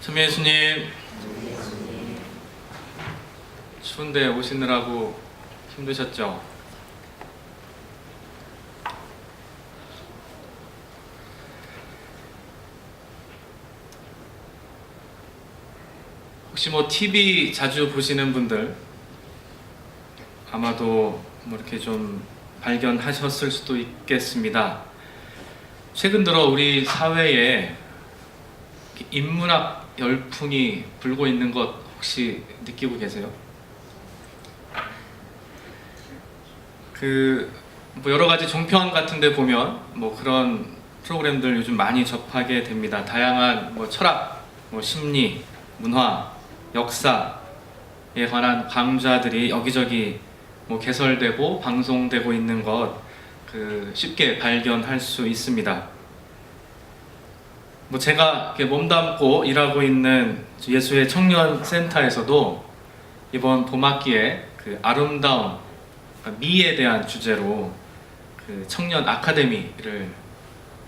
참 예수님, 추운데 오시느라고 힘드셨죠? 혹시 TV 자주 보시는 분들 아마도 이렇게 좀 발견하셨을 수도 있겠습니다. 최근 들어 우리 사회에 인문학 열풍이 불고 있는 것 혹시 느끼고 계세요? 여러 가지 종편 같은 데 보면 그런 프로그램들 요즘 많이 접하게 됩니다. 다양한 철학, 심리, 문화, 역사에 관한 강좌들이 여기저기 개설되고 방송되고 있는 것 쉽게 발견할 수 있습니다. 제가 몸담고 일하고 있는 예수의 청년센터에서도 이번 봄학기에 아름다움, 미에 대한 주제로 청년 아카데미를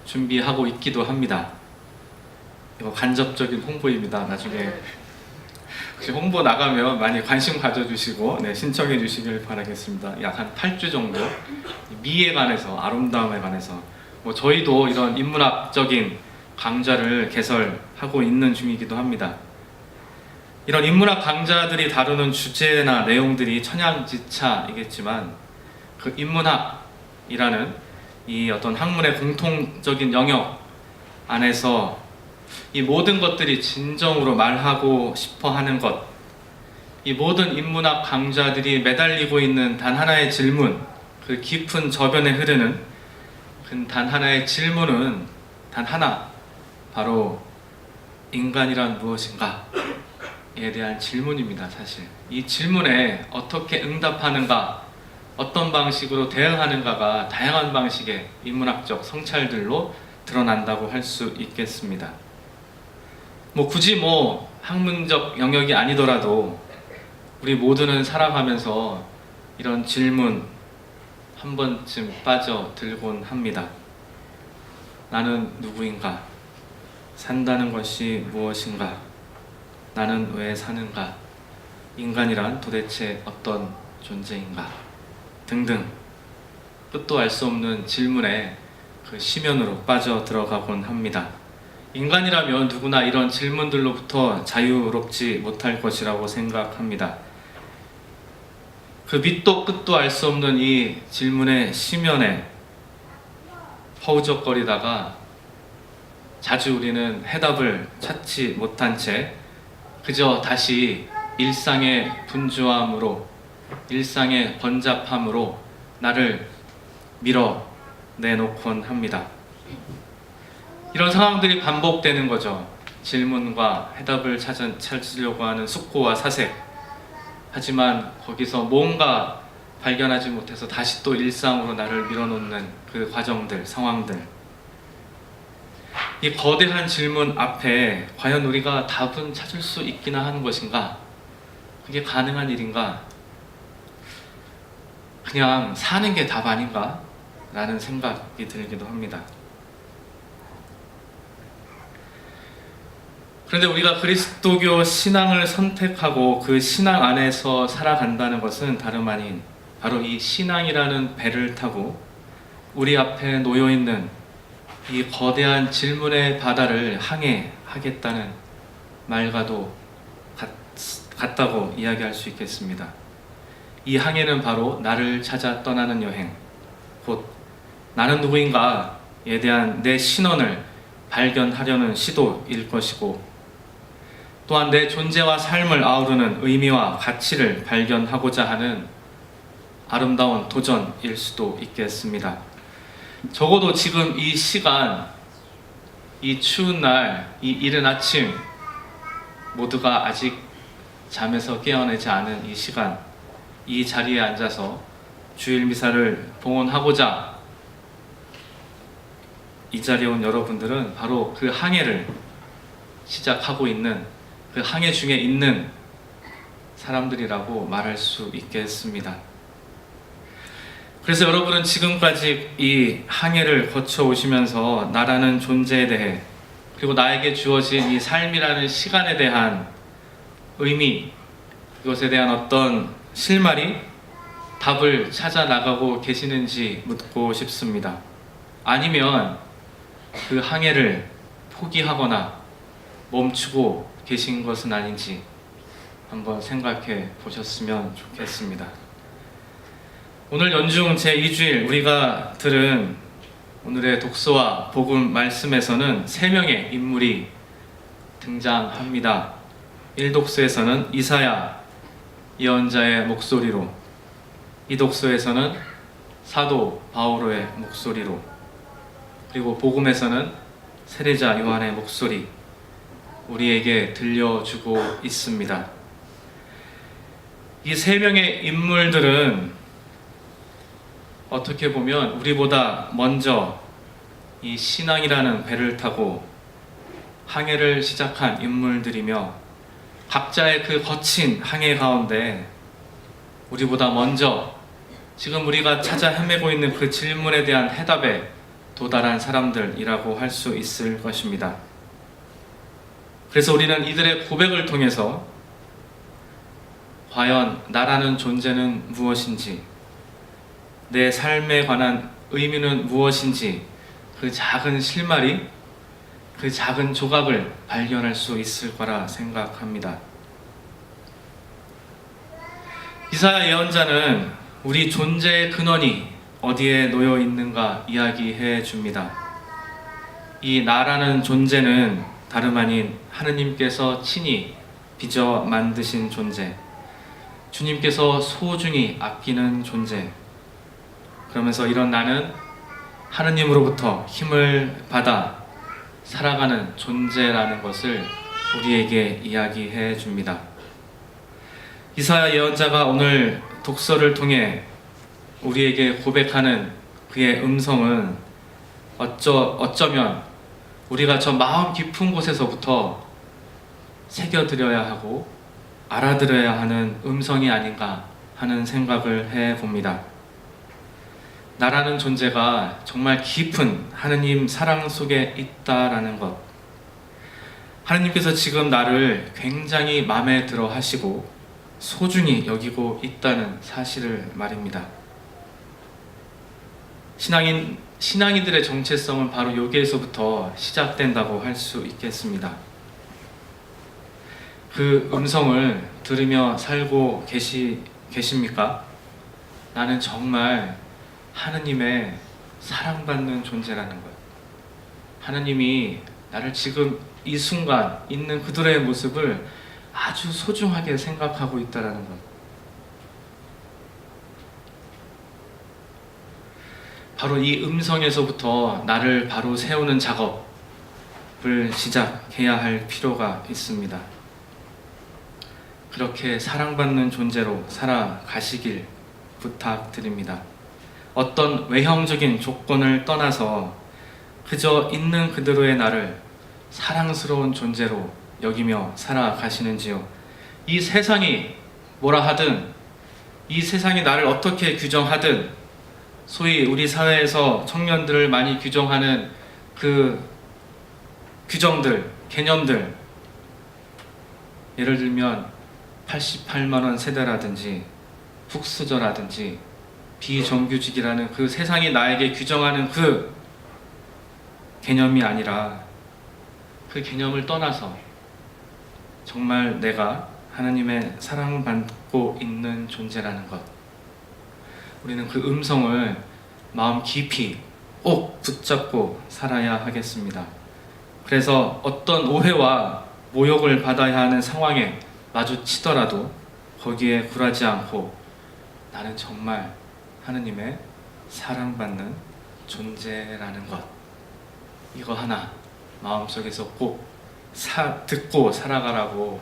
준비하고 있기도 합니다. 이거 간접적인 홍보입니다. 나중에 혹시 홍보 나가면 많이 관심 가져주시고 신청해 주시길 바라겠습니다. 약 한 8주 정도 미에 관해서, 아름다움에 관해서 저희도 이런 인문학적인 강좌를 개설하고 있는 중이기도 합니다. 이런 인문학 강좌들이 다루는 주제나 내용들이 천양지차이겠지만 그 인문학이라는 이 어떤 학문의 공통적인 영역 안에서 이 모든 것들이 진정으로 말하고 싶어 하는 것, 이 모든 인문학 강좌들이 매달리고 있는 단 하나의 질문, 그 깊은 저변에 흐르는 그 단 하나의 질문은 단 하나, 바로 인간이란 무엇인가? 에 대한 질문입니다. 사실 이 질문에 어떻게 응답하는가, 어떤 방식으로 대응하는가가 다양한 방식의 인문학적 성찰들로 드러난다고 할 수 있겠습니다. 굳이 학문적 영역이 아니더라도 우리 모두는 살아가면서 이런 질문 한 번쯤 빠져들곤 합니다. 나는 누구인가? 산다는 것이 무엇인가? 나는 왜 사는가? 인간이란 도대체 어떤 존재인가? 등등 끝도 알 수 없는 질문에 심연으로 빠져들어가곤 합니다. 인간이라면 누구나 이런 질문들로부터 자유롭지 못할 것이라고 생각합니다. 밑도 끝도 알 수 없는 이 질문의 심연에 허우적거리다가 자주 우리는 해답을 찾지 못한 채 그저 다시 일상의 분주함으로, 일상의 번잡함으로 나를 밀어내놓곤 합니다. 이런 상황들이 반복되는 거죠. 질문과 해답을 찾으려고 하는 숙고와 사색. 하지만 거기서 뭔가 발견하지 못해서 다시 또 일상으로 나를 밀어놓는 그 과정들, 상황들. 이 거대한 질문 앞에 과연 우리가 답은 찾을 수 있기나 하는 것인가? 그게 가능한 일인가? 그냥 사는 게 답 아닌가? 라는 생각이 들기도 합니다. 그런데 우리가 그리스도교 신앙을 선택하고 그 신앙 안에서 살아간다는 것은 다름 아닌 바로 이 신앙이라는 배를 타고 우리 앞에 놓여있는 이 거대한 질문의 바다를 항해하겠다는 말과도 같다고 이야기할 수 있겠습니다. 이 항해는 바로 나를 찾아 떠나는 여행, 곧 나는 누구인가에 대한 내 신원을 발견하려는 시도일 것이고, 또한 내 존재와 삶을 아우르는 의미와 가치를 발견하고자 하는 아름다운 도전일 수도 있겠습니다. 적어도 지금 이 시간, 이 추운 날, 이 이른 아침 모두가 아직 잠에서 깨어나지 않은 이 시간, 이 자리에 앉아서 주일 미사를 봉헌하고자 이 자리에 온 여러분들은 바로 그 항해를 시작하고 있는, 그 항해 중에 있는 사람들이라고 말할 수 있겠습니다. 그래서 여러분은 지금까지 이 항해를 거쳐 오시면서 나라는 존재에 대해 그리고 나에게 주어진 이 삶이라는 시간에 대한 의미, 이것에 대한 어떤 실마리, 답을 찾아 나가고 계시는지 묻고 싶습니다. 아니면 그 항해를 포기하거나 멈추고 계신 것은 아닌지 한번 생각해 보셨으면 좋겠습니다. 오늘 연중 제2주일 우리가 들은 오늘의 독서와 복음 말씀에서는 3명의 인물이 등장합니다. 1독서에서는 이사야 예언자의 목소리로, 2독서에서는 사도 바오로의 목소리로, 그리고 복음에서는 세례자 요한의 목소리, 우리에게 들려주고 있습니다. 이 3명의 인물들은 어떻게 보면 우리보다 먼저 이 신앙이라는 배를 타고 항해를 시작한 인물들이며, 각자의 그 거친 항해 가운데 우리보다 먼저 지금 우리가 찾아 헤매고 있는 그 질문에 대한 해답에 도달한 사람들이라고 할 수 있을 것입니다. 그래서 우리는 이들의 고백을 통해서 과연 나라는 존재는 무엇인지, 내 삶에 관한 의미는 무엇인지, 그 작은 실마리, 그 작은 조각을 발견할 수 있을 거라 생각합니다. 이사야 예언자는 우리 존재의 근원이 어디에 놓여 있는가 이야기해 줍니다. 이 나라는 존재는 다름 아닌 하느님께서 친히 빚어 만드신 존재, 주님께서 소중히 아끼는 존재, 그러면서 이런 나는 하느님으로부터 힘을 받아 살아가는 존재라는 것을 우리에게 이야기해 줍니다. 이사야 예언자가 오늘 독서를 통해 우리에게 고백하는 그의 음성은 어쩌면 우리가 저 마음 깊은 곳에서부터 새겨들여야 하고 알아들어야 하는 음성이 아닌가 하는 생각을 해봅니다. 나라는 존재가 정말 깊은 하느님 사랑 속에 있다라는 것, 하느님께서 지금 나를 굉장히 마음에 들어 하시고 소중히 여기고 있다는 사실을 말입니다. 신앙인들의 정체성은 바로 여기에서부터 시작된다고 할 수 있겠습니다. 그 음성을 들으며 살고 계십니까? 나는 정말 하느님의 사랑받는 존재라는 것, 하느님이 나를 지금 이 순간 있는 그들의 모습을 아주 소중하게 생각하고 있다는 것, 바로 이 음성에서부터 나를 바로 세우는 작업을 시작해야 할 필요가 있습니다. 그렇게 사랑받는 존재로 살아가시길 부탁드립니다. 어떤 외형적인 조건을 떠나서 그저 있는 그대로의 나를 사랑스러운 존재로 여기며 살아가시는지요. 이 세상이 뭐라 하든, 이 세상이 나를 어떻게 규정하든, 소위 우리 사회에서 청년들을 많이 규정하는 그 규정들, 개념들, 예를 들면 88만원 세대라든지 흑수저라든지 비정규직이라는 그 세상이 나에게 규정하는 그 개념이 아니라, 그 개념을 떠나서 정말 내가 하나님의 사랑받고 있는 존재라는 것, 우리는 그 음성을 마음 깊이 꼭 붙잡고 살아야 하겠습니다. 그래서 어떤 오해와 모욕을 받아야 하는 상황에 마주치더라도 거기에 굴하지 않고 나는 정말 하느님의 사랑받는 존재라는 것, 이거 하나 마음속에서 꼭 듣고 살아가라고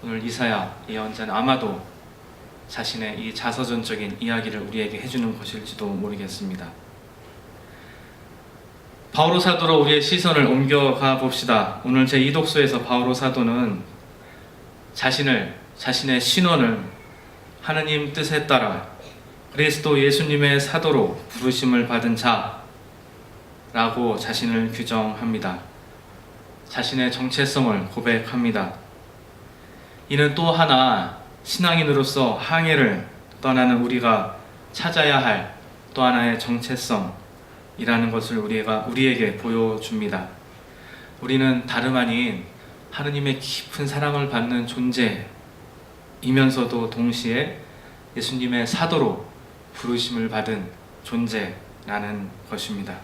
오늘 이사야 예언자는 아마도 자신의 이 자서전적인 이야기를 우리에게 해주는 것일지도 모르겠습니다. 바오로 사도로 우리의 시선을 옮겨가 봅시다. 오늘 제2독서에서 바오로 사도는 자신의 신원을 하느님 뜻에 따라 그리스도 예수님의 사도로 부르심을 받은 자라고 자신을 규정합니다. 자신의 정체성을 고백합니다. 이는 또 하나 신앙인으로서 항해를 떠나는 우리가 찾아야 할 또 하나의 정체성이라는 것을 우리에게 보여줍니다. 우리는 다름 아닌 하느님의 깊은 사랑을 받는 존재이면서도 동시에 예수님의 사도로 부르심을 받은 존재라는 것입니다.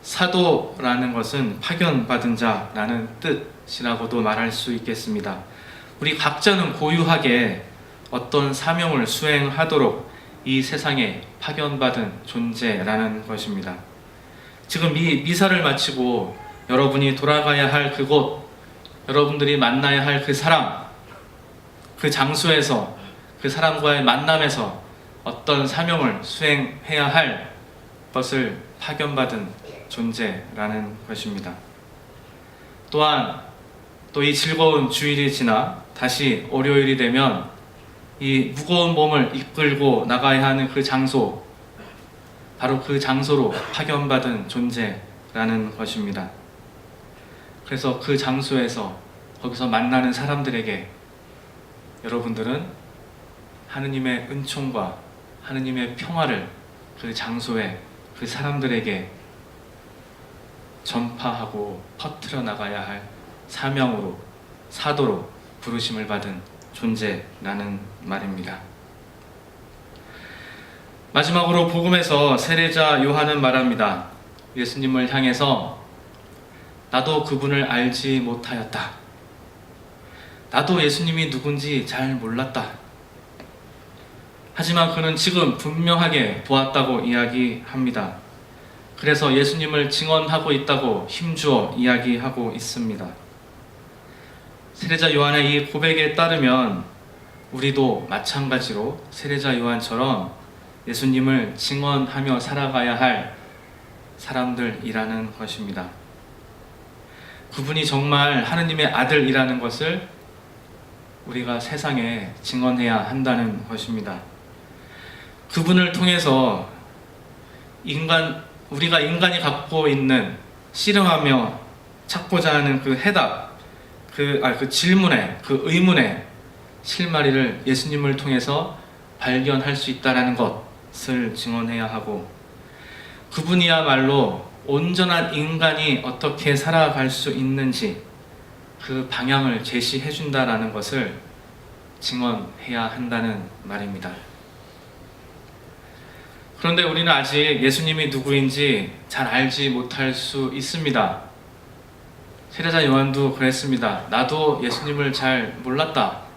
사도라는 것은 파견받은 자라는 뜻이라고도 말할 수 있겠습니다. 우리 각자는 고유하게 어떤 사명을 수행하도록 이 세상에 파견받은 존재라는 것입니다. 지금 이 미사를 마치고 여러분이 돌아가야 할 그곳, 여러분들이 만나야 할 그 사람, 그 장소에서 그 사람과의 만남에서 어떤 사명을 수행해야 할 것을 파견받은 존재라는 것입니다. 또한 또 이 즐거운 주일이 지나 다시 월요일이 되면 이 무거운 몸을 이끌고 나가야 하는 그 장소, 바로 그 장소로 파견받은 존재라는 것입니다. 그래서 그 장소에서 거기서 만나는 사람들에게 여러분들은 하느님의 은총과 하느님의 평화를 그 장소에 그 사람들에게 전파하고 퍼뜨려 나가야 할 사명으로, 사도로 부르심을 받은 존재라는 말입니다. 마지막으로 복음에서 세례자 요한은 말합니다. 예수님을 향해서 나도 그분을 알지 못하였다. 나도 예수님이 누군지 잘 몰랐다. 하지만 그는 지금 분명하게 보았다고 이야기합니다. 그래서 예수님을 증언하고 있다고 힘주어 이야기하고 있습니다. 세례자 요한의 이 고백에 따르면 우리도 마찬가지로 세례자 요한처럼 예수님을 증언하며 살아가야 할 사람들이라는 것입니다. 그분이 정말 하느님의 아들이라는 것을 우리가 세상에 증언해야 한다는 것입니다. 그분을 통해서 우리가 인간이 갖고 있는 씨름하며 찾고자 하는 그 해답, 그 질문에, 그 의문에 실마리를 예수님을 통해서 발견할 수 있다는 것을 증언해야 하고, 그분이야말로 온전한 인간이 어떻게 살아갈 수 있는지 그 방향을 제시해 준다라는 것을 증언해야 한다는 말입니다. 그런데 우리는 아직 예수님이 누구인지 잘 알지 못할 수 있습니다. 세례자 요한도 그랬습니다. 나도 예수님을 잘 몰랐다.